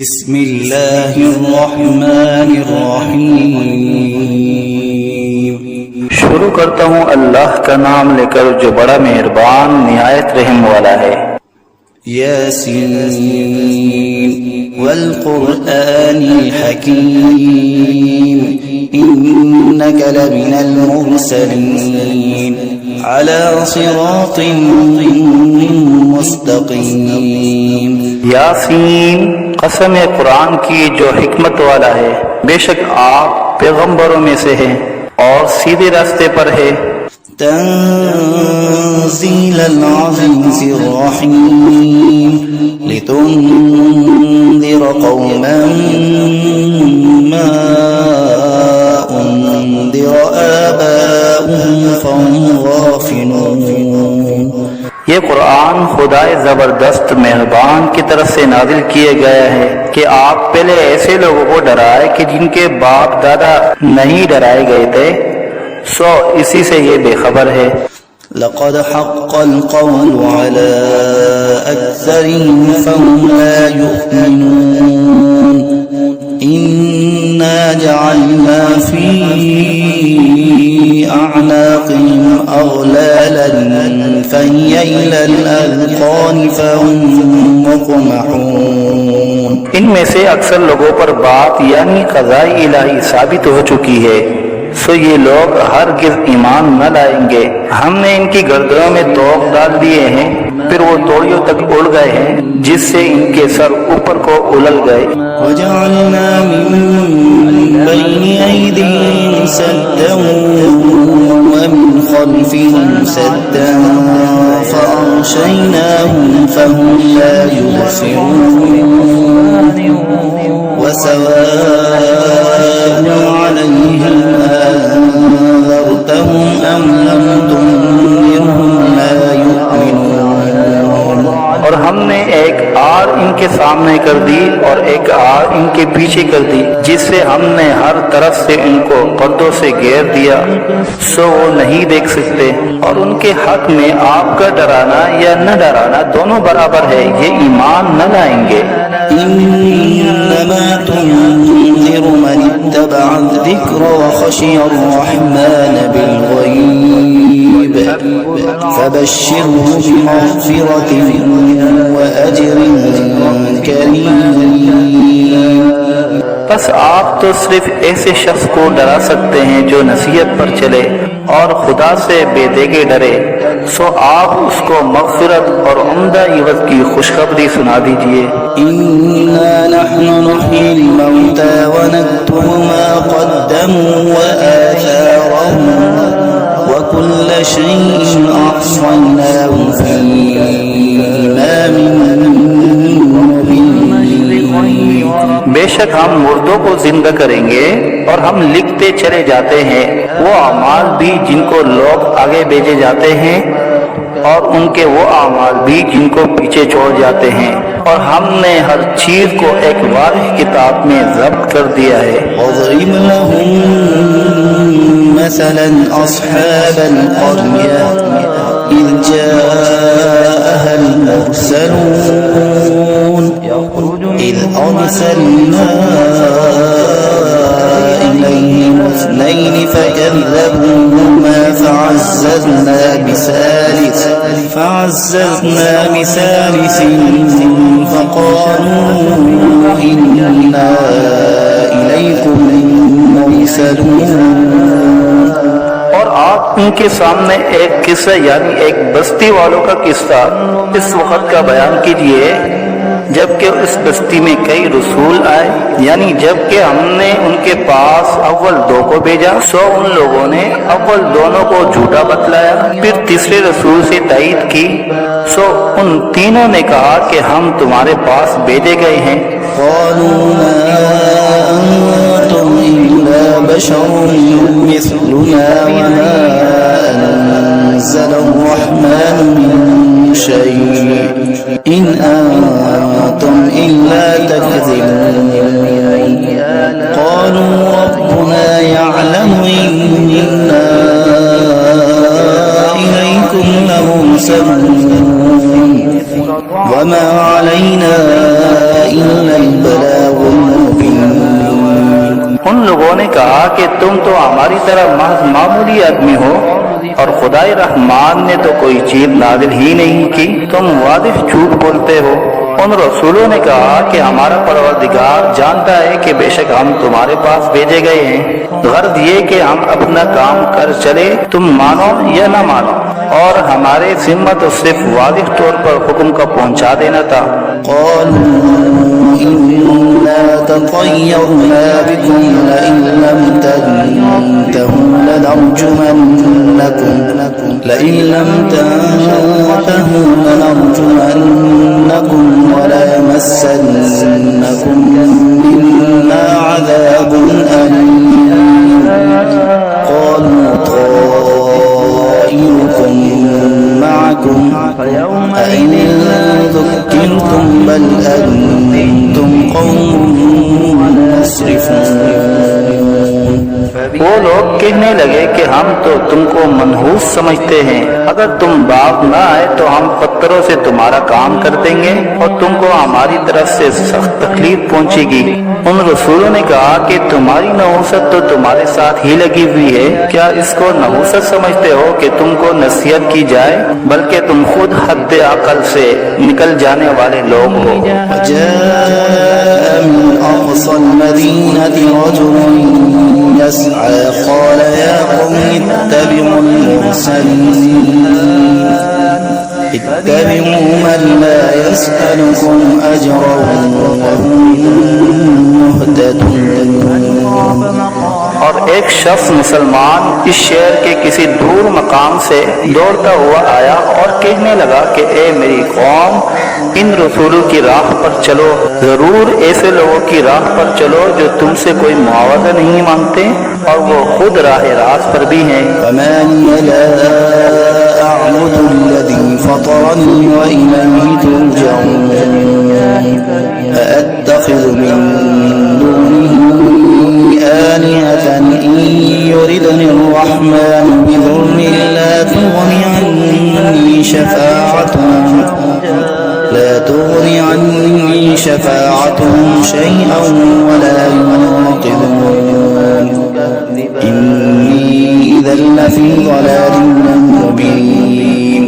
بسم اللہ الرحمن الرحیم۔ شروع کرتا ہوں اللہ کا نام لے کر جو بڑا مہربان نہایت رحم والا ہے۔ یاسین والقرآن الحکیم انک لمن المرسلین علی صراط مستقیم۔ یاسین، قسم قرآن کی جو حکمت والا ہے، بے شک آپ پیغمبروں میں سے ہیں اور سیدھے راستے پر ہے۔ تنزیل العزیز الرحیم لتنذر قوما ما انذر آباؤهم فهم غافلون۔ یہ قرآن خدائے زبردست مہربان کی طرف سے نازل کیے گیا ہے کہ آپ پہلے ایسے لوگوں کو ڈرائے کہ جن کے باپ دادا نہیں ڈرائے گئے تھے، سو اسی سے یہ بے خبر ہے۔ لقد حق القول على أكثرهم فهم لا يؤمنون إنا جعلنا في أعناقهم أغلالا فهي إلى الأذقان فهم مقمحون۔ ان میں سے اکثر لوگوں پر بات یعنی قضاء الہی ثابت ہو چکی ہے، سو یہ لوگ ہرگز ایمان نہ لائیں گے۔ ہم نے ان کی گردنوں میں توق ڈال دیے ہیں، پھر وہ توڑیوں تک اڑ گئے ہیں جس سے ان کے سر اوپر کو اولل گئے۔ وجعلنا من بين أيديهم سدا ومن خلفهم سدا فأغشيناهم فهم لا يبصرون وسواء عليهم أنذرتهم أم لم تنذرهم لا يؤمنون۔ اور ہم نے ایک آڑ ان کے سامنے کر دی اور ایک آڑ ان کے پیچھے کر دی، جس سے ہم نے ہر طرف سے ان کو پردوں سے گھیر دیا، سو وہ نہیں دیکھ سکتے۔ اور ان کے حق میں آپ کا ڈرانا یا نہ ڈرانا دونوں برابر ہے، یہ ایمان نہ لائیں گے۔ انما تنذر من اتبع الذکر وخشی الرحمن بالغیب فبشره بمغفرة وأجر کریم۔ بس آپ تو صرف ایسے شخص کو ڈرا سکتے ہیں جو نصیحت پر چلے اور خدا سے بے دیگے ڈرے، سو آپ اس کو مغفرت اور عمدہ عوض کی خوشخبری سنا دیجئے۔ إنا نحن نحيي الموتى ونكتب ما قدموا وآثارهم وكل شيء أحصيناه في إمام مبين۔ بے شک ہم مردوں کو زندہ کریں گے اور ہم لکھتے چلے جاتے ہیں وہ اعمال بھی جن کو لوگ آگے بھیجے جاتے ہیں اور ان کے وہ اعمال بھی جن کو پیچھے چھوڑ جاتے ہیں، اور ہم نے ہر چیز کو ایک واضح کتاب میں ضبط کر دیا ہے۔ واضرب لهم مثلا أصحاب القرية إذ جاءها المرسلون إذ أرسلنا إليهم اثنين فكذبوهما فعززنا بثالث فقالوا إنا إليكم مرسلون۔ اور آپ ان کے سامنے ایک قصہ یعنی ایک بستی والوں کا قصہ اس وقت کا بیان کیجئے جبکہ اس بستی میں کئی رسول آئے، یعنی جبکہ ہم نے ان کے پاس اول دو کو بھیجا، سو ان لوگوں نے اول دونوں کو جھوٹا بتلایا، پھر تیسرے رسول سے تائید کی، سو ان تینوں نے کہا کہ ہم تمہارے پاس بھیجے گئے ہیں۔ قالوا ما أنتم إلا بشر مثلنا وما أنزل الرحمن من شيء إن أنتم إلا تكذبون۔ قالوا ربنا يعلم إنا إليكم لمرسلون وما علينا إلا البلاغ ان لوگوں نے کہا کہ تم تو ہماری طرح محض معمولی آدمی ہو اور خدائے رحمان نے تو کوئی چیز نازل ہی نہیں کی، تم واضح جھوٹ بولتے ہو۔ ان رسولوں نے کہا کہ ہمارا پروردگار جانتا ہے کہ بے شک ہم تمہارے پاس بھیجے گئے ہیں، غرض یہ کہ ہم اپنا کام کر چلے، تم مانو یا نہ مانو، اور ہمارے ذمہ تو صرف واضح طور پر حکم کا پہنچا دینا تھا۔ قالوا إنا تطيرنا بكم لئن لم تنتهوا لنرجمنكم وليمسنكم منا عذاب أليم قالوا طائركم معكم أئن ذكرتم بل أنتم قوم مسرفون۔ وہ لوگ کہنے لگے کہ ہم تو تم کو منحوس سمجھتے ہیں، اگر تم باپ نہ آئے تو ہم پتھروں سے تمہارا کام کر دیں گے اور تم کو ہماری طرف سے سخت تکلیف پہنچے گی۔ ان رسولوں نے کہا کہ تمہاری نحوست تو تمہارے ساتھ ہی لگی ہوئی ہے، کیا اس کو نحوست سمجھتے ہو کہ تم کو نصیحت کی جائے، بلکہ تم خود حد عقل سے نکل جانے والے لوگ ہو۔ وجاء من أقصى المدينة رجل يسعى قال يا قوم اتبعوا المرسلين اتبعوا من لا يسألكم أجرا وهم مهتدون۔ اور ایک شخص مسلمان اس شہر کے کسی دور مقام سے دوڑتا ہوا آیا اور کہنے لگا کہ اے میری قوم، ان رسولوں کی راہ پر چلو، ضرور ایسے لوگوں کی راہ پر چلو جو تم سے کوئی معاوضہ نہیں مانگتے اور وہ خود راہ راست پر بھی ہیں۔ فما لي لا أعبد الذي فطرني وإليه ترجعون أأتخذ من دونه آلهة إن يردني الرحمن بضر لا تغني عني شفاعتهم شيئا ولا ينقذون إني إذا لفي ضلال مبين۔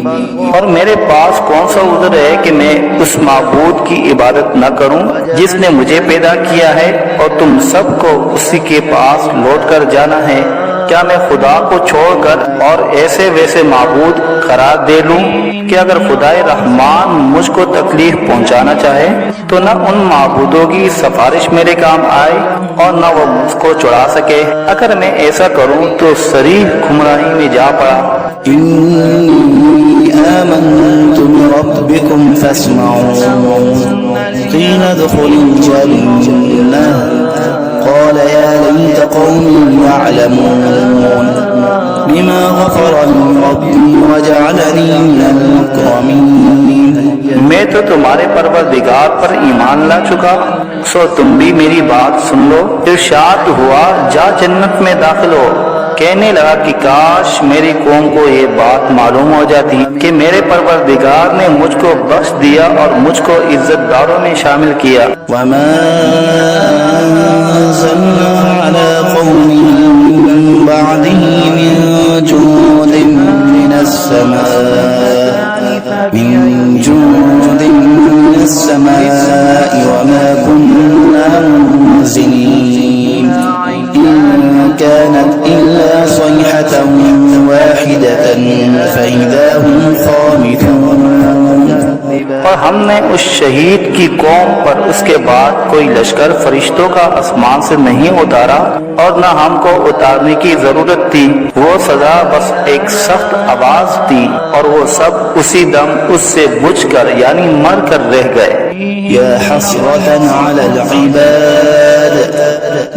اور میرے پاس کون سا عذر ہے کہ میں اس معبود کی عبادت نہ کروں جس نے مجھے پیدا کیا ہے اور تم سب کو اسی کے پاس لوٹ کر جانا ہے؟ کیا میں خدا کو چھوڑ کر اور ایسے ویسے معبود قرار دے لوں کہ اگر خدائے رحمان مجھ کو تکلیف پہنچانا چاہے تو نہ ان معبودوں کی سفارش میرے کام آئے اور نہ وہ مجھ کو چھڑا سکے؟ اگر میں ایسا کروں تو صریح گمراہی میں جا پڑا۔ إني آمنت بربكم فاسمعون قيل ادخل الجنة قال يا ليت قومي يعلمون بما غفر لي ربي وجعلني من المكرمين۔ میں تو تمہارے پروردگار پر ایمان لا چکا، سو تم بھی میری بات سن لو۔ ارشاد ہوا جا جنت میں داخل ہو۔ کہنے لگا کہ کاش میری قوم کو یہ بات معلوم ہو جاتی کہ میرے پروردگار نے مجھ کو بخش دیا اور مجھ کو عزت داروں میں شامل کیا۔ وما أنزلنا على قومه من بعده من جند من السماء وما كنا منزلين إن كانت إلا صيحة واحدة فإذا هم خامدون۔ اور ہم نے اس شہید کی قوم پر اس کے بعد کوئی لشکر فرشتوں کا آسمان سے نہیں اتارا اور نہ ہم کو اتارنے کی ضرورت تھی، وہ سزا بس ایک سخت آواز تھی اور وہ سب اسی دم اس سے بجھ کر یعنی مر کر رہ گئے۔ يا حسرة على العباد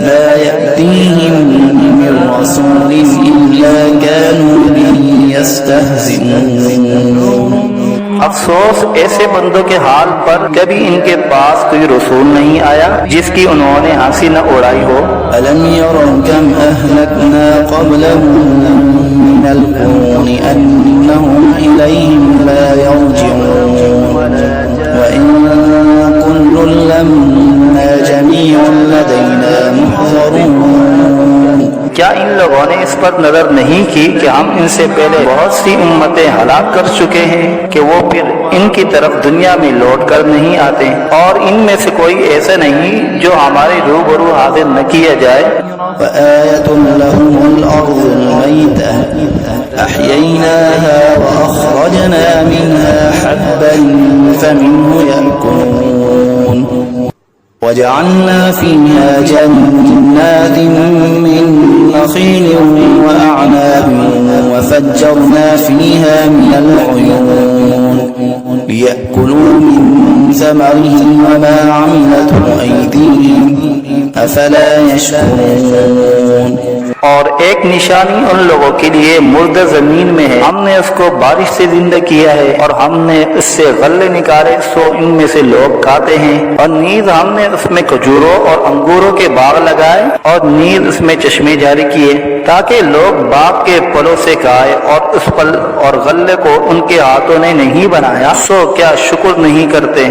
لا يأتيهم من رسول إلا كانوا به يستهزئون۔ افسوس ایسے بندوں کے حال پر، کبھی ان کے پاس کوئی رسول نہیں آیا جس کی انہوں نے ہنسی نہ اڑائی ہو۔ ألم يروا كم أهلكنا قبلهم من القرون أنهم إليهم لا يرجعون وإن كل لما جميع لدينا محضرون لوگوں نے اس پر نظر نہیں کی کہ ہم ان سے پہلے بہت سی امتیں ہلاک کر چکے ہیں کہ وہ پھر ان کی طرف دنیا میں لوٹ کر نہیں آتے، اور ان میں سے کوئی ایسا نہیں جو ہمارے روبرو حاضر نہ کیا جائے۔ وآية لهم الأرض الميتة أحييناها وأخرجنا منها حبا فمنه يأكلون وجعلنا فيها جنات من نخيل وأعناب وفجرنا فيها من العيون ليأكلوا من ثمره وما عملته أيديهم أفلا يشكرون۔ اور ایک نشانی ان لوگوں کے لیے مردہ زمین میں ہے، ہم نے اس کو بارش سے زندہ کیا ہے، اور ہم نے اس سے غلے نکالے سو ان میں سے لوگ کھاتے ہیں، اور نیز ہم نے اس میں کھجوروں اور انگوروں کے باغ لگائے، اور نیز اس میں چشمے جاری کیے تاکہ لوگ باغ کے پھلوں سے کھائے، اور اس پھل اور غلے کو ان کے ہاتھوں نے نہیں بنایا سو کیا شکر نہیں کرتے۔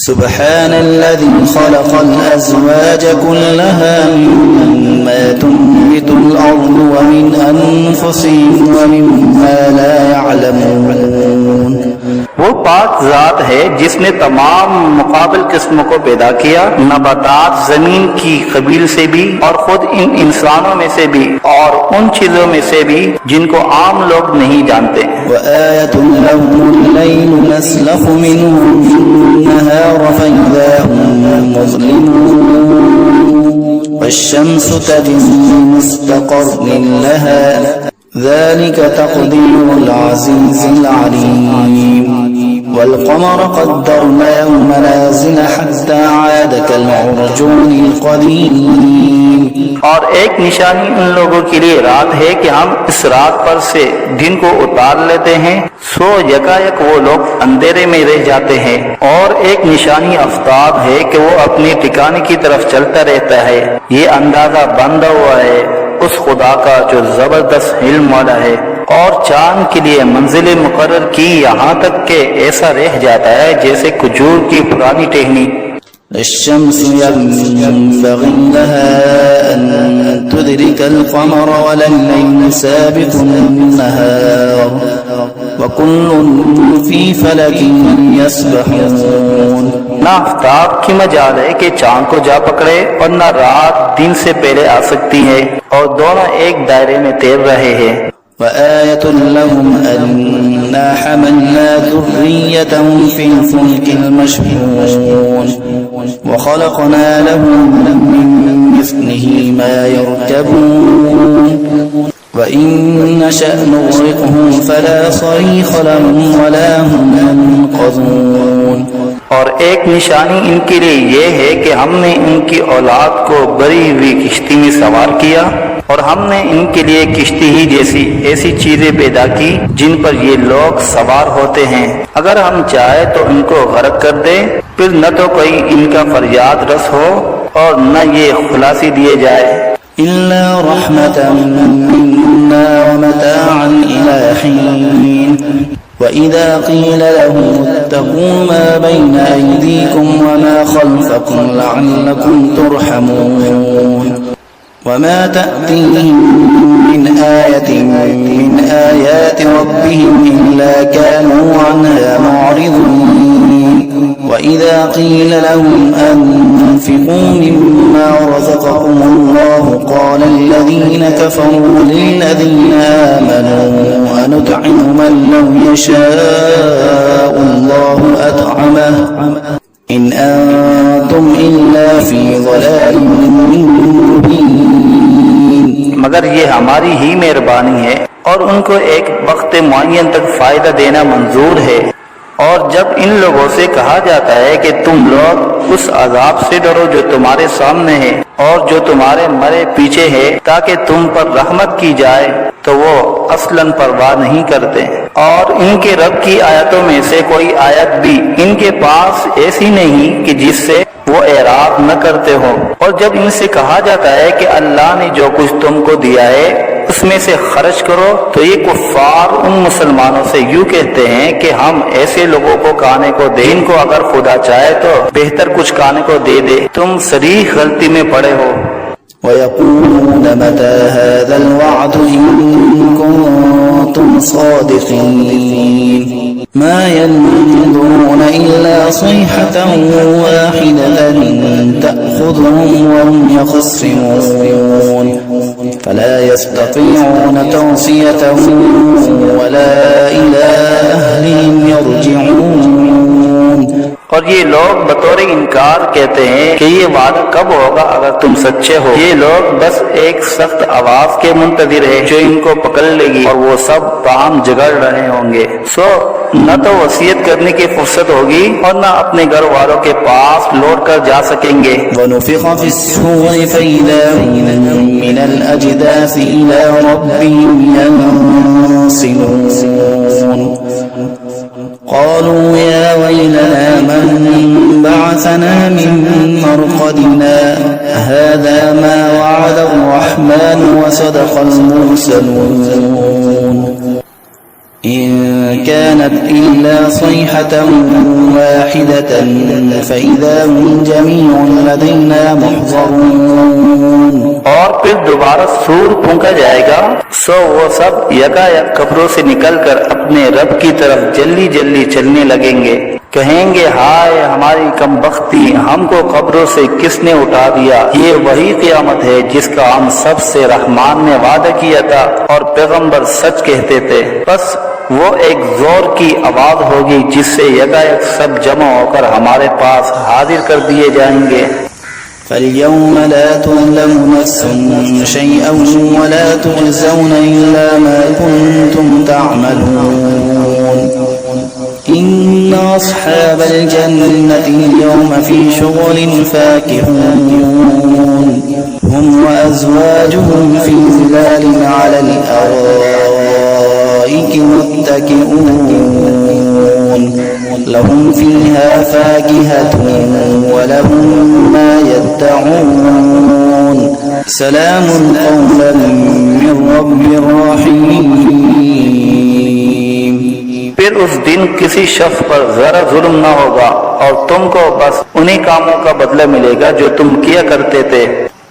سبحان الذي خلق الأزواج كلها مما تنبت الأرض ومن أنفسهم ومما لا يعلمون۔ وہ پاک ذات ہے جس نے تمام مقابل قسموں کو پیدا کیا، نباتات زمین کی قبیل سے بھی اور خود ان انسانوں میں سے بھی اور ان چیزوں میں سے بھی جن کو عام لوگ نہیں جانتے۔ وآية لهم الليل نسلخ منه النهار فإذا هم مظلمون والشمس تجري لمستقر لها ذلك تقدير العزيز العليم والقمر قدرناه منازل حتى عاد كالعرجون القديم۔ اور ایک نشانی ان لوگوں کے لیے رات ہے کہ ہم اس رات پر سے دن کو اتار لیتے ہیں سو یکایک وہ لوگ اندھیرے میں رہ جاتے ہیں، اور ایک نشانی آفتاب ہے کہ وہ اپنے ٹھکانے کی طرف چلتا رہتا ہے۔ یہ اندازہ بندہ ہوا ہے اس خدا کا جو زبردست علم والا ہے، اور چاند کے لیے منزل مقرر کی یہاں تک کہ ایسا رہ جاتا ہے جیسے کھجور کی پرانی ٹہنی۔ الشمس ينبغي لها أن تدرك القمر ولا الليل سابق النهار وكل في فلك يسبحون۔ نہ آفتاب کی مجال ہے کہ چاند کو جا پکڑے، اور نہ رات دن سے پہلے آ سکتی ہے، اور دونوں ایک دائرے میں تیر رہے ہیں۔ وآية لهم أنا حملنا ذريتهم في الفلك المشحون وخلقنا لهم من مثله ما يركبون وإن نشأ نغرقهم فلا صريخ لهم ولا هم ينقذون۔ اور ایک نشانی ان کے لیے یہ ہے کہ ہم نے ان کی اولاد کو بری ہوئی کشتی میں سوار کیا، اور ہم نے ان کے لیے کشتی ہی جیسی ایسی چیزیں پیدا کی جن پر یہ لوگ سوار ہوتے ہیں، اگر ہم چاہے تو ان کو غرق کر دیں، پھر نہ تو کوئی ان کا فریاد رس ہو اور نہ یہ خلاصی دیے جائے۔ إلا رحمة منا ومتاعا إلى حين وإذا قيل لهم اتقوا ما بين أيديكم وما خلفكم لعلكم ترحمون وما تأتيهم من آية من آيات ربهم إلا كانوا عنها معرضين وإذا قيل لهم أنفقوا مما رزقكم الله قال الذين كفروا للذين آمنوا أنطعم من لو يشاء الله أطعمه إن أنتم إلا في ضلال مبين۔ مگر یہ ہماری ہی مہربانی ہے، اور ان کو ایک وقت معین تک فائدہ دینا منظور ہے۔ اور جب ان لوگوں سے کہا جاتا ہے کہ تم لوگ اس عذاب سے ڈرو جو تمہارے سامنے ہے اور جو تمہارے مرے پیچھے ہے تاکہ تم پر رحمت کی جائے، تو وہ اصلاً پرواہ نہیں کرتے، اور ان کے رب کی آیتوں میں سے کوئی آیت بھی ان کے پاس ایسی نہیں کہ جس سے وہ اعراض نہ کرتے ہو۔ اور جب ان سے کہا جاتا ہے کہ اللہ نے جو کچھ تم کو دیا ہے اس میں سے خرچ کرو، تو یہ کفار ان مسلمانوں سے یوں کہتے ہیں کہ ہم ایسے لوگوں کو کھانے کو دیں جن کو اگر خدا چاہے تو بہتر کچھ کھانے کو دے دے، تم صریح غلطی میں پڑے ہو۔ ويقولون متى هذا الوعد إن كنتم صادقين ما ينظرون إلا صيحة واحدة تأخذهم وهم يخصمون فلا يستطيعون توصية ولا إلى أهلهم يرجعون. اور یہ لوگ بطور انکار کہتے ہیں کہ یہ وعدہ کب ہوگا اگر تم سچے ہو. یہ لوگ بس ایک سخت آواز کے منتظر ہیں جو ان کو پکڑ لے گی اور وہ سب باہم جگڑ رہے ہوں گے. سو نہ تو وصیت کرنے کی فرصت ہوگی اور نہ اپنے گھر والوں کے پاس لوٹ کر جا سکیں گے. ونفخ في الصور فإذا هم من الأجداث إلى ربهم ينسلون قالوا يا ويلنا من بعثنا من مرقدنا هذا ما وعد الرحمن وصدق المرسلون إن كانت إلا صيحة واحدة فإذا هم جميع لدينا محضرون. اور پھر دوبارہ سور پھونکا جائے گا سو وہ سب یکا یک قبروں سے نکل کر اپنے رب کی طرف جلدی جلدی چلنے لگیں گے. کہیں گے ہائے ہماری کم بختی، ہم کو قبروں سے کس نے اٹھا دیا. یہ وہی قیامت ہے جس کا ہم سب سے رحمان نے وعدہ کیا تھا اور پیغمبر سچ کہتے تھے. بس وہ ایک زور کی آواز ہوگی جس سے یکایک سب جمع ہو کر ہمارے پاس حاضر کر دیے جائیں گے. فاليوم لا تظلم نفس شيئا ولا تجزون إلا ما كنتم تعملون إن أصحاب الجنة اليوم في شغل فاكهون هم وأزواجهم في ظلال على الأرائك متكئون لهم فيها فاكهة ولهم ما يدعون سلام قولا من رب رحيم. پھر اس دن کسی شخص پر ذرا ظلم نہ ہوگا اور تم کو بس انہی کاموں کا بدلہ ملے گا جو تم کیا کرتے تھے.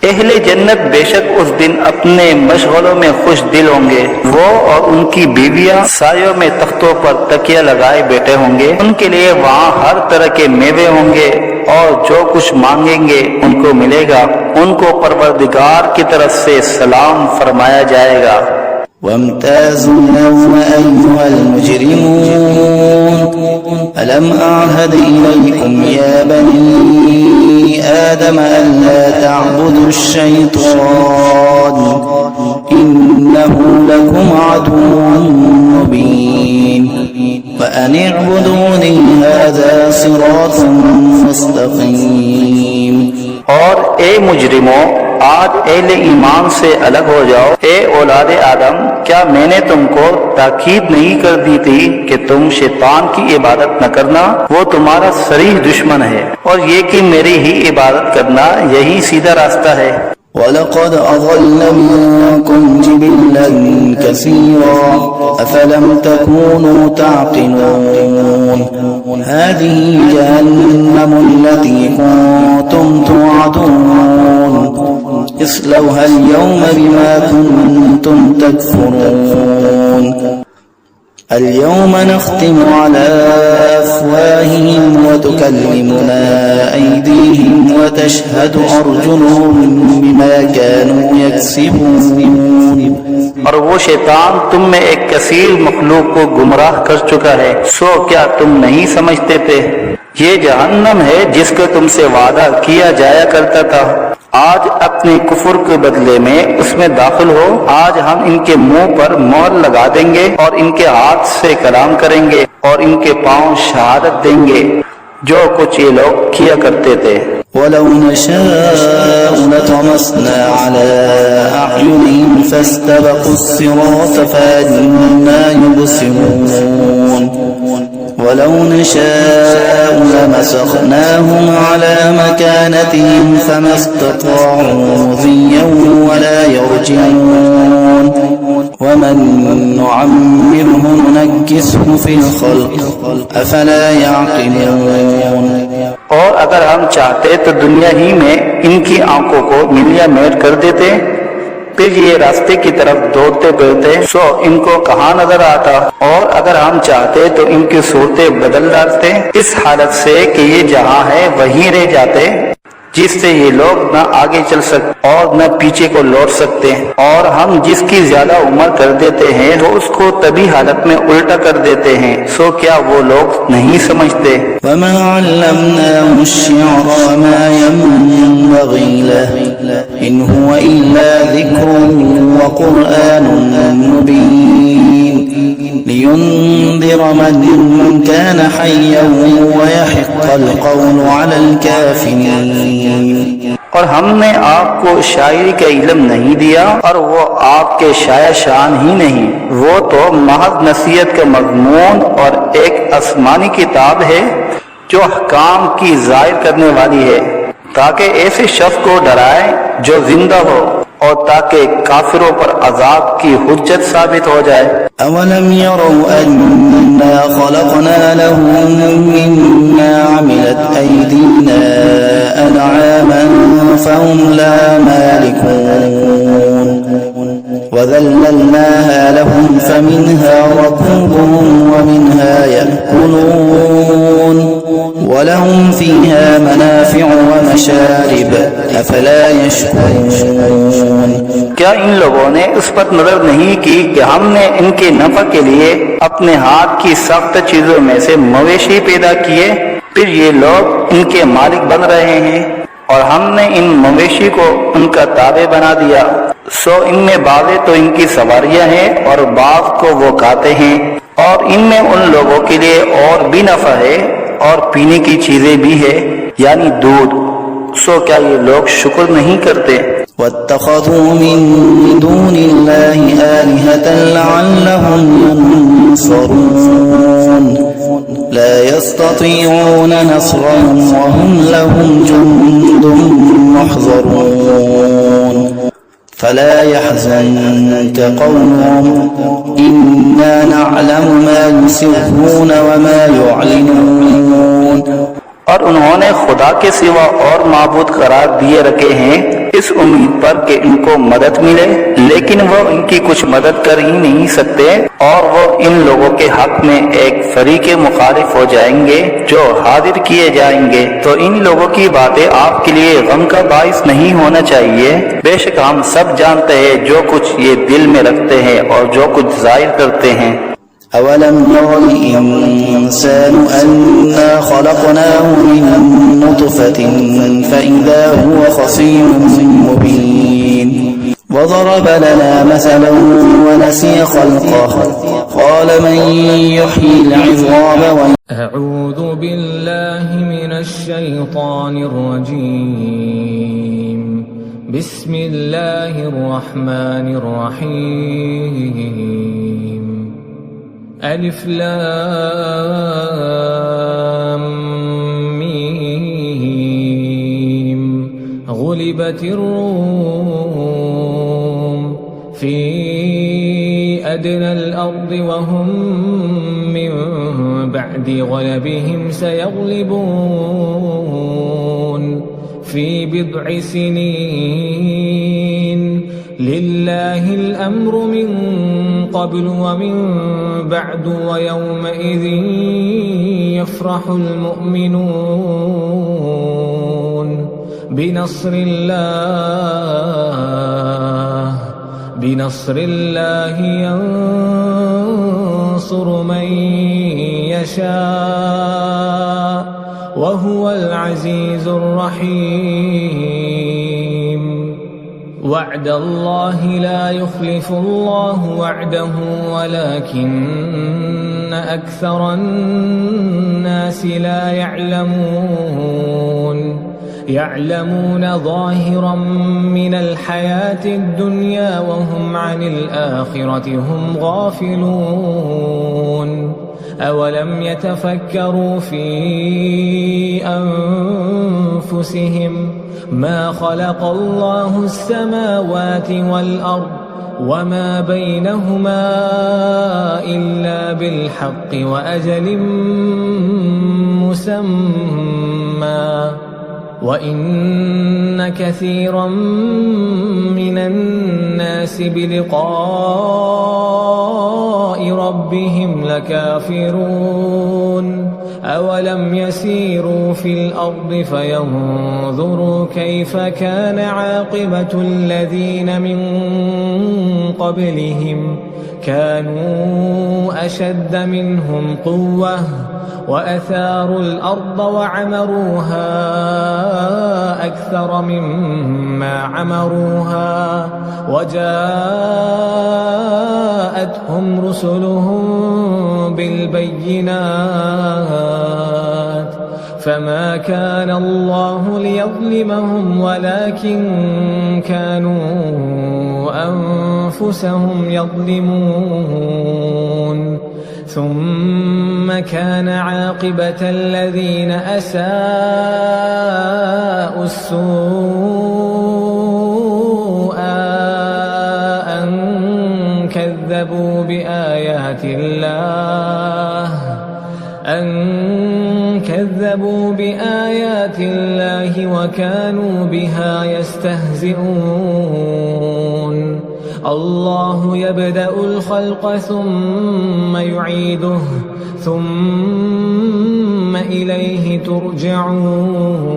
اہل جنت بے شک اس دن اپنے مشغلوں میں خوش دل ہوں گے. وہ اور ان کی بیویاں سایوں میں تختوں پر تکیہ لگائے بیٹھے ہوں گے. ان کے لیے وہاں ہر طرح کے میوے ہوں گے اور جو کچھ مانگیں گے ان کو ملے گا. ان کو پروردگار کی طرف سے سلام فرمایا جائے گا. وامتازوا اليوم أيها المجرمون ألم أعهد إليكم يا بني آدم ألا تعبدوا الشيطان إنه لكم عدو مبين وأن اعبدوني هذا صراط مستقيم. اور اے مجرموں آج اہل ایمان سے الگ ہو جاؤ. اے اولاد آدم کیا میں نے تم کو تاکید نہیں کر دی تھی کہ تم شیطان کی عبادت نہ کرنا؟ وہ تمہارا صریح دشمن ہے اور یہ کہ میری ہی عبادت کرنا یہی سیدھا راستہ ہے. وَلَقَدْ أَضَلَّ مِنكُمْ جِبِلًّا كَثِيرًا أَفَلَمْ تَكُونُوا تَعْقِلُونَ هَذِهِ جَهَنَّمُ الَّتِي كُنتُمْ تُوعَدُونَ اصْلَوْهَا الْيَوْمَ بِمَا كُنتُمْ تَكْفُرُونَ اليوم نختم على أفواههم وتكلمنا أيديهم وتشهد أرجلهم بما كانوا يكسبون. اور وہ شیطان تم میں ایک کثیر مخلوق کو گمراہ کر چکا ہے. سو کیا تم نہیں سمجھتے تھے؟ یہ جہنم ہے جس کا تم سے وعدہ کیا جایا کرتا تھا. آج اپنے کفر کے بدلے میں اس میں داخل ہو. آج ہم ان کے منہ پر مہر لگا دیں گے اور ان کے ہاتھ سے کلام کریں گے اور ان کے پاؤں شہادت دیں گے جو کچھ یہ لوگ کیا کرتے تھے. وَلَوْ نَشَاءُ لَطَمَسْنَا عَلَىٰ أَعْيُنِهِمْ فَاسْتَبَقُوا الصِّرَاطَ فَأَنَّىٰ يُبْصِرُونَ وَلَوْ نَشَاءُ لَمَسَخْنَاهُمْ عَلَىٰ مَكَانَتِهِمْ فَمَا اسْتَطَاعُوا مُضِيًّا وَلَا يَرْجِعُونَ وَمَن نُّعَمِّرْهُ نُنَكِّسْهُ فِي الْخَلْقِ أَفَلَا يَعْقِلُونَ. اور اگر ہم چاہتے تو دنیا ہی میں ان کی آنکھوں کو ملیا میٹ کر دیتے، پھر یہ راستے کی طرف دوڑتے پھرتے سو ان کو کہاں نظر آتا، اور اگر ہم چاہتے تو ان کی صورتیں بدل ڈالتے اس حالت سے کہ یہ جہاں ہے وہیں رہ جاتے، جس سے یہ لوگ نہ آگے چل سکتے اور نہ پیچھے کو لوٹ سکتے، اور ہم جس کی زیادہ عمر کر دیتے ہیں تو اس کو طبی حالت میں الٹا کر دیتے ہیں، سو کیا وہ لوگ نہیں سمجھتے؟ وما علمناه الشعر وما ينبغي له إن هو إلا ذكر وقرآن مبين لينذر من كان حيا ويحق القول على الكافرين۔ اور ہم نے آپ کو شاعری کا علم نہیں دیا، اور وہ آپ کے شاعر شان ہی نہیں، وہ تو محض نصیحت کا مضمون اور ایک آسمانی کتاب ہے جو احکام کی ظاہر کرنے والی ہے، تاکہ ایسے شخص کو ڈرائے جو زندہ ہو، اور تاکہ کافروں پر عذاب کی حجت ثابت ہو جائے۔ أولم يروا أنا خلقنا لهم مما عملت أيدينا أنعاما فهم لا مالكون وذللناها لهم فمنها ركوبهم ومنها يأكلون ولهم فيها منافع ومشارب أفلا يشكرون۔ کیا ان لوگوں نے اس پر نظر نہیں کی کہ ہم نے ان کے نفع کے لیے اپنے ہاتھ کی سخت چیزوں میں سے مویشی پیدا کیے، پھر یہ لوگ ان کے مالک بن رہے ہیں، اور ہم نے ان مویشی کو ان کا تابع بنا دیا، سو ان میں بعض تو ان کی سواریاں ہیں اور بعض کو وہ کھاتے ہیں، اور ان میں ان لوگوں کے لیے اور بھی نفع ہے اور پینے کی چیزیں بھی ہے، یعنی دودھ، سو کیا یہ لوگ شکر نہیں کرتے؟ واتخذوا من دون الله آلهة لعلهم ينصرون لا يستطيعون نصرهم وهم لهم جند محضرون فلا يحزنك قولهم إنا نعلم ما يسرون وما يعلنون۔ اور انہوں نے خدا کے سوا اور معبود قرار دیے رکھے ہیں اس امید پر کہ ان کو مدد ملے، لیکن وہ ان کی کچھ مدد کر ہی نہیں سکتے، اور وہ ان لوگوں کے حق میں ایک فریق مخالف ہو جائیں گے جو حاضر کیے جائیں گے۔ تو ان لوگوں کی باتیں آپ کے لیے غم کا باعث نہیں ہونا چاہیے، بے شک ہم سب جانتے ہیں جو کچھ یہ دل میں رکھتے ہیں اور جو کچھ ظاہر کرتے ہیں۔ أولم ير الإنسان أنا خلقناه من نطفة فإذا هو خصيم مبين وضرب لنا مثلا ونسي خلقه قال من يحيي العظام أعوذ بالله من الشيطان الرجيم بسم الله الرحمن الرحيم ألف لام ميم غلبت الروم في أدنى الأرض وهم من بعد غلبهم سيغلبون في بضع سنين لله الأمر من قبل ومن بعد ويومئذ يفرح المؤمنون بنصر الله ينصر من يشاء وهو العزيز الرحيم وعد الله لا يخلف الله وعده ولكن أكثر الناس لا يعلمون ظاهرا من الحياة الدنيا وهم عن الآخرة هم غافلون أولم يتفكروا في أنفسهم ما خلق الله السماوات والأرض وما بينهما إلا بالحق وأجل مسمى مسمى وإن كثيرا من الناس بلقاء ربهم لكافرون أولم يسيروا في الأرض فينظروا كيف كان عاقبة الذين من قبلهم كانوا أشد منهم قوة وأثاروا الأرض وعمروها أكثر مما عمروها وجاءتهم رسلهم بالبينات فما كان الله ليظلمهم ولكن كانوا أنفسهم يظلمون ثم كان عاقبة الذين أساءوا السوء أن كذبوا بآيات الله وكانوا بها يستهزئون الله يبدأ الخلق ثم يعيده ثم إليه ترجعون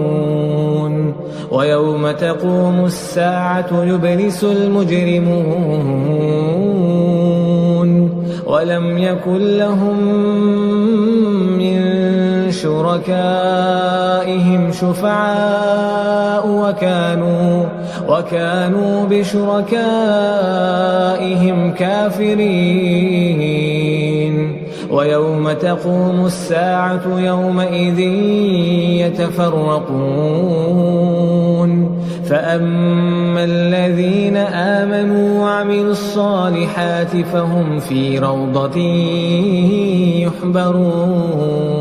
ويوم تقوم الساعة يبلس المجرمون ولم يكن لهم من شركائهم شفعاء وكانوا بشركائهم كافرين ويوم تقوم الساعة يومئذ يتفرقون فأما الذين آمنوا وعملوا الصالحات فهم في روضة يحبرون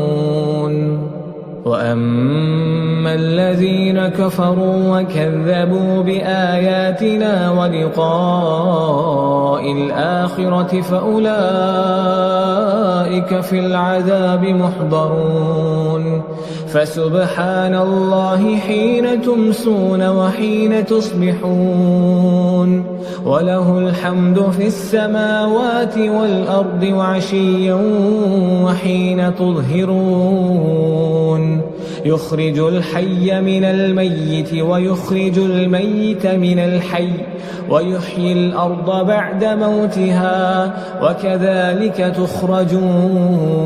وأما الذين كفروا وكذبوا بآياتنا ولقاء الآخرة فأولئك في العذاب محضرون فسبحان الله حين تمسون وحين تصبحون وله الحمد في السماوات والأرض وعشيا وحين تظهرون يخرج الحي من الميت ويخرج الميت من الحي ويحيي الأرض بعد موتها وكذلك تخرجون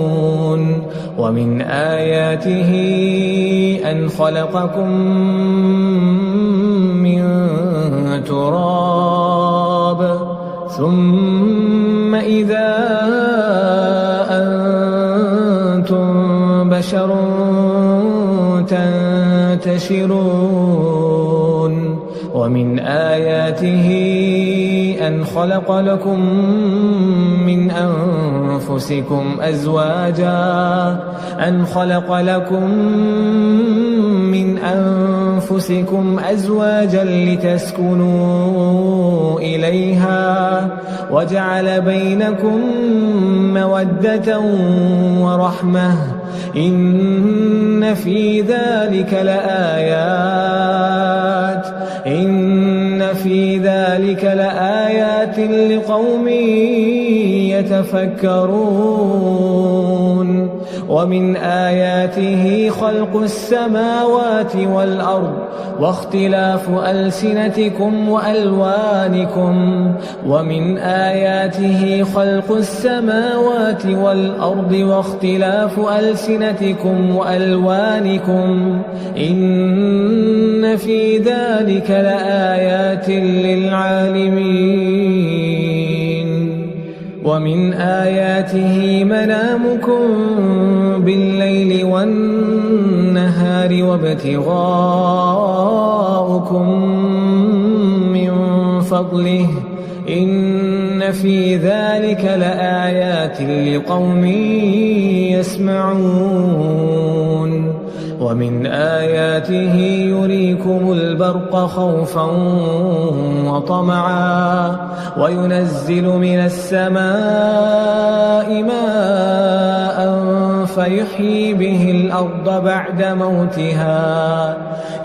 ومن آياته أن خلقكم من تراب ثم إذا أنتم بشر تنتشرون ومن آياته أن خلق لكم من أنفسكم أزواجا لتسكنوا إليها وجعل بينكم مودة ورحمة إن في ذلك لآيات لقوم يتفكرون ومن آياته خلق السماوات والأرض واختلاف ألسنتكم وألوانكم ومن آياته خلق السماوات والأرض واختلاف ألسنتكم وألوانكم إن في ذلك لآيات للعالمين ومن آياته منامكم بالليل والنهار وابتغاؤكم من فضله إن في ذلك لآيات لقوم يسمعون ومن آياته يريكم البرق خوفا وطمعا وينزل من السماء ماء فيحيي به الأرض بعد موتها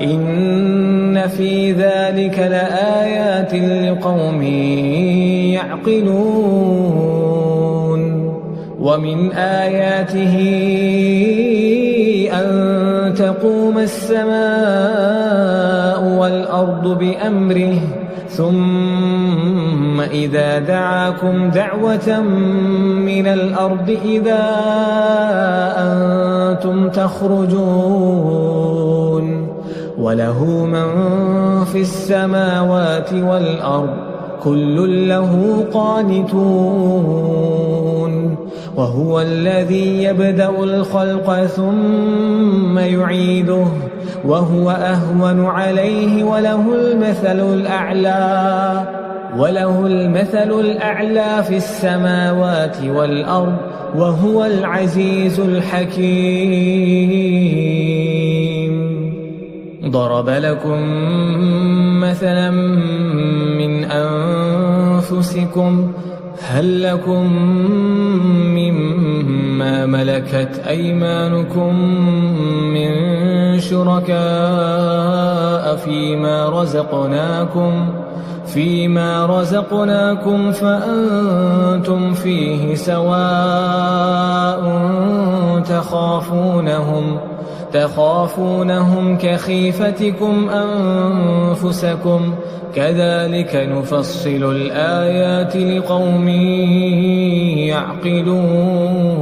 إن في ذلك لآيات لقوم يعقلون ومن آياته أن تقوم السماء والأرض بأمره ثم إذا دعاكم دعوة من الأرض إذا أنتم تخرجون وله من في السماوات والأرض كل له قانتون وهو الذي يبدأ الخلق ثم يعيده وهو أهون عليه وله المثل الأعلى في السماوات والأرض وهو العزيز الحكيم ضرب لكم مثلا من أنفسكم هل لكم مما ملكت أيمانكم من شركاء فيما رزقناكم فأنتم فيه سواء تخافونهم كخيفتكم أنفسكم كذلك نفصل الآيات لقوم يعقلون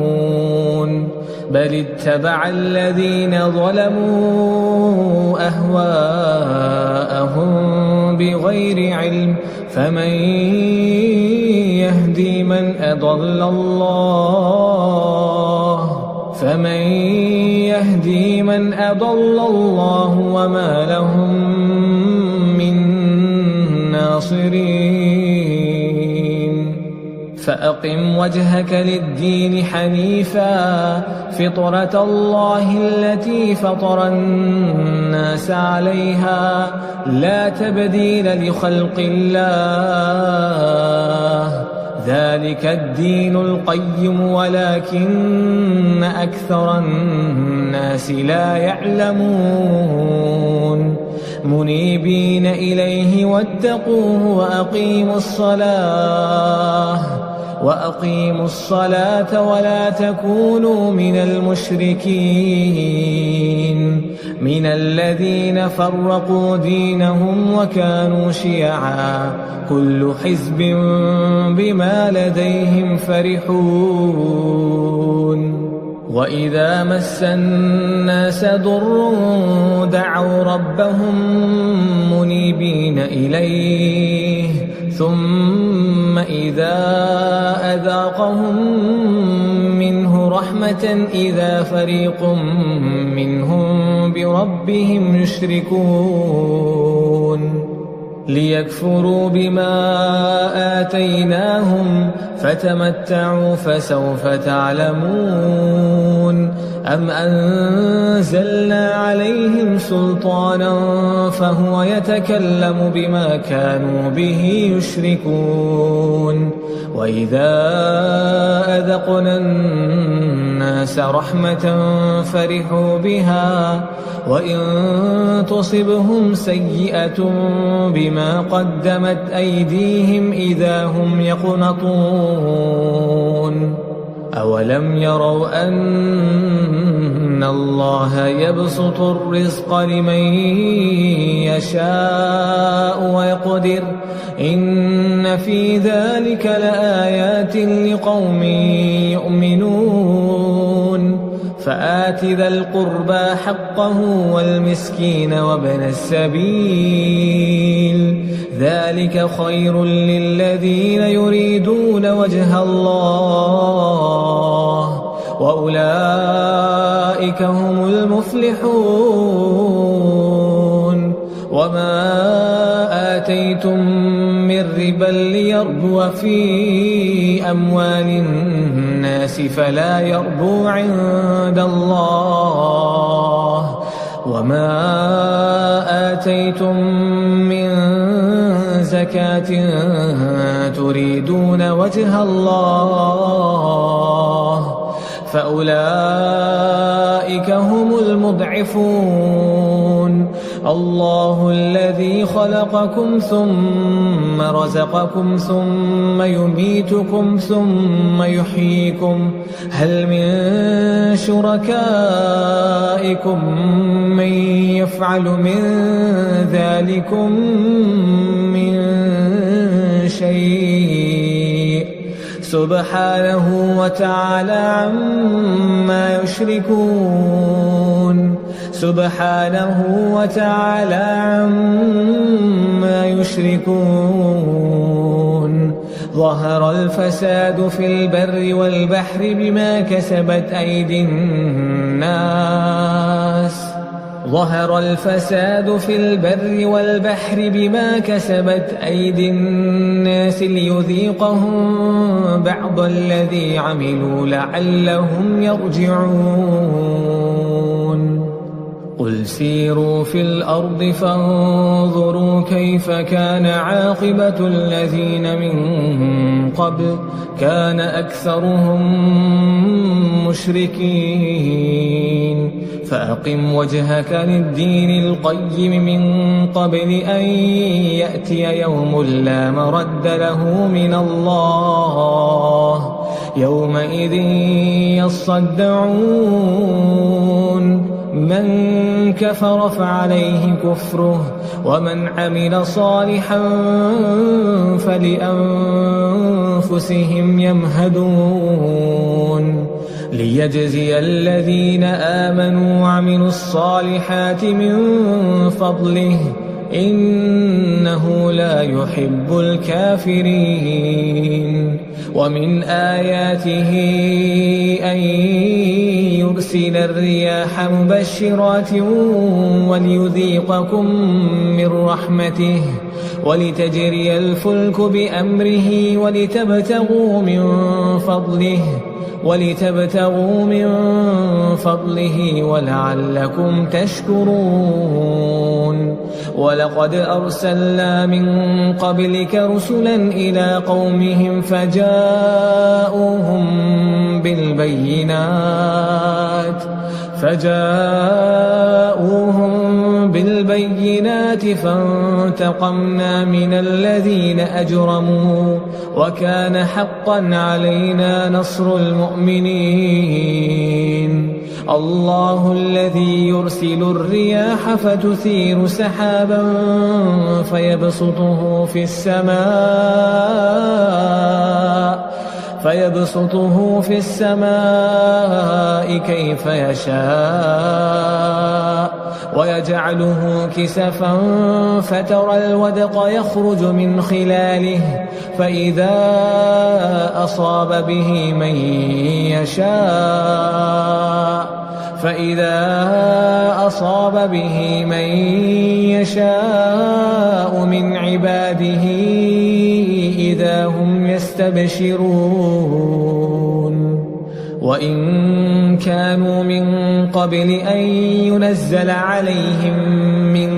بل اتبع الذين ظلموا أهواءهم بغير علم فمن يهدي من أضل الله وما لهم من ناصرين فأقم وجهك للدين حنيفا فطرة الله التي فطر الناس عليها لا تبديل لخلق الله ذلك الدين القيم ولكن أكثر الناس لا يعلمون منيبين إليه واتقوه وأقيموا الصلاة ولا تكونوا من المشركين من الذين فرقوا دينهم وكانوا شيعا كل حزب بما لديهم فرحون وإذا مس الناس ضر دعوا ربهم منيبين إليه ثم إذا أذاقهم منه رحمة إذا فريق منهم بربهم يشركون ليكفروا بما آتيناهم فتمتعوا فسوف تعلمون أم أنزلنا عليهم سلطانا فهو يتكلم بما كانوا به يشركون وإذا أذقنا الناس رحمة فرحوا بها وإن تصبهم سيئة بما قدمت أيديهم إذا هم يقنطون أولم يروا أن الله يبسط الرزق لمن يشاء ويقدر إن في ذلك لآيات لقوم يؤمنون فآت ذا القربى حقه والمسكين وابن السبيل ذلك خير للذين يريدون وجه الله وأولئك هم المفلحون وما آتيتم من ربا ليربو في أموال الناس فلا يربو عند الله وما آتيتم من زكاة تريدون وجه الله فأولئك هم المضعفون. الله الذي خلقكم ثم رزقكم ثم يميتكم ثم يحييكم هل من شركائكم من يفعل من ذلكم من شيء سبحانه وتعالى عما يشركون. سبحانه وتعالى عما يشركون. ظهر الفساد في البر والبحر بما كسبت أيدي الناس. ظهر الفساد في البر والبحر بما كسبت أيدي الناس ليذيقهم بعض الذي عملوا لعلهم يرجعون. قل سيروا في الأرض فانظروا كيف كان عاقبة الذين من قبل كان أكثرهم مشركين. فأقم وجهك للدين القيم من قبل أن يأتي يوم لا مرد له من الله يومئذ يصدعون. من كفر فعليه كفره ومن عمل صالحا فلأنفسهم يمهدون. ليجزي الذين آمنوا وعملوا الصالحات من فضله إنه لا يحب الكافرين. ومن آياته أن يرسل الرياح مبشرات وليذيقكم من رحمته ولتجري الفلك بأمره ولتبتغوا من فضله ولعلكم تشكرون. ولقد أرسلنا من قبلك رسلا إلى قومهم فجاءوهم بالبينات فانتقمنا من الذين أجرموا وكان حقا علينا نصر المؤمنين. الله الذي يرسل الرياح فتثير سحابا فيبسطه في السماء كيف يشاء ويجعله كسفا فترى الودق يخرج من خلاله فإذا أصاب به من يشاء من عباده إذا هم يستبشرون. وإن كانوا من قبل أن ينزل عليهم من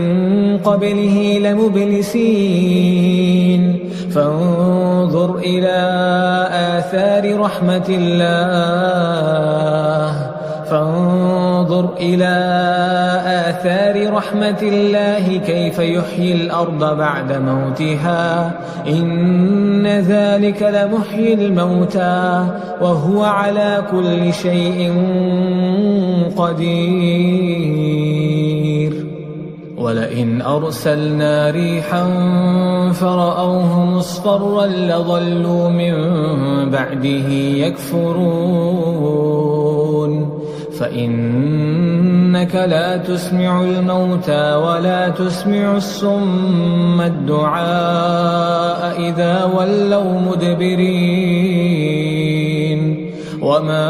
قبله لمبلسين. فانظر إلى آثار رحمة الله كيف يحيي الأرض بعد موتها إن ذلك لمحيي الموتى وهو على كل شيء قدير. ولئن أرسلنا ريحا فرأوه مصفرا لظلوا من بعده يكفرون. فإنك لا تسمع الموتى ولا تسمع الصم الدعاء إذا ولوا مدبرين. وما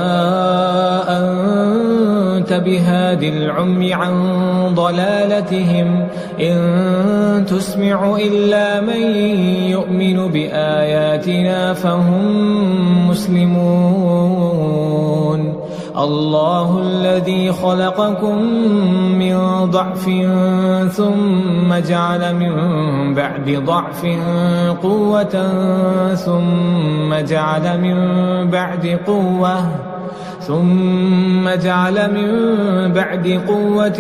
أنت بهاد العمي عن ضلالتهم إن تسمع إلا من يؤمن بآياتنا فهم مسلمون. الله الذي خلقكم من ضعف ثم جعل من بعد ضعف قوة ثم جعل من بعد قوة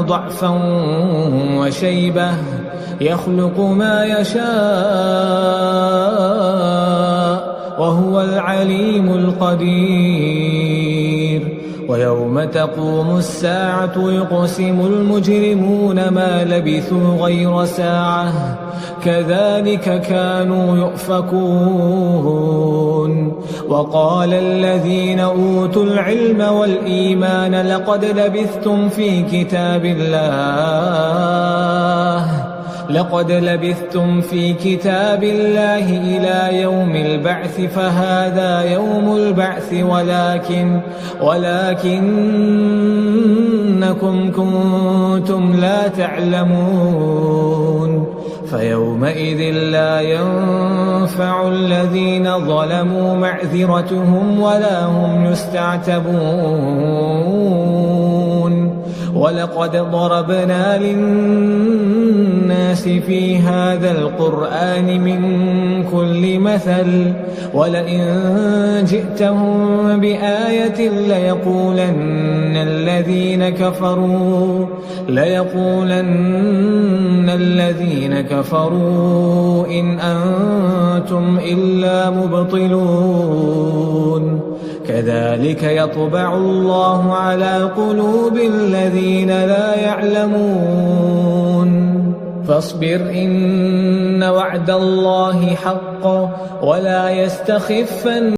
ضعفا وشيبة يخلق ما يشاء وهو العليم القدير ويوم تقوم الساعة يقسم المجرمون ما لبثوا غير ساعة كذلك كانوا يؤفكون وقال الذين أوتوا العلم والإيمان لقد لبثتم في كتاب الله إلى يوم البعث فهذا يوم البعث ولكنكم كنتم لا تعلمون فيومئذ لا ينفع الذين ظلموا معذرتهم ولا هم يستعتبون ولقد ضربنا للناس في هذا القرآن من كل مثل ولئن جئتهم بآية ليقولن الذين كفروا إن أنتم إلا مبطلون كذلك يطبع الله على قلوب الذين لا يعلمون فاصبر إن وعد الله حق ولا يستخفن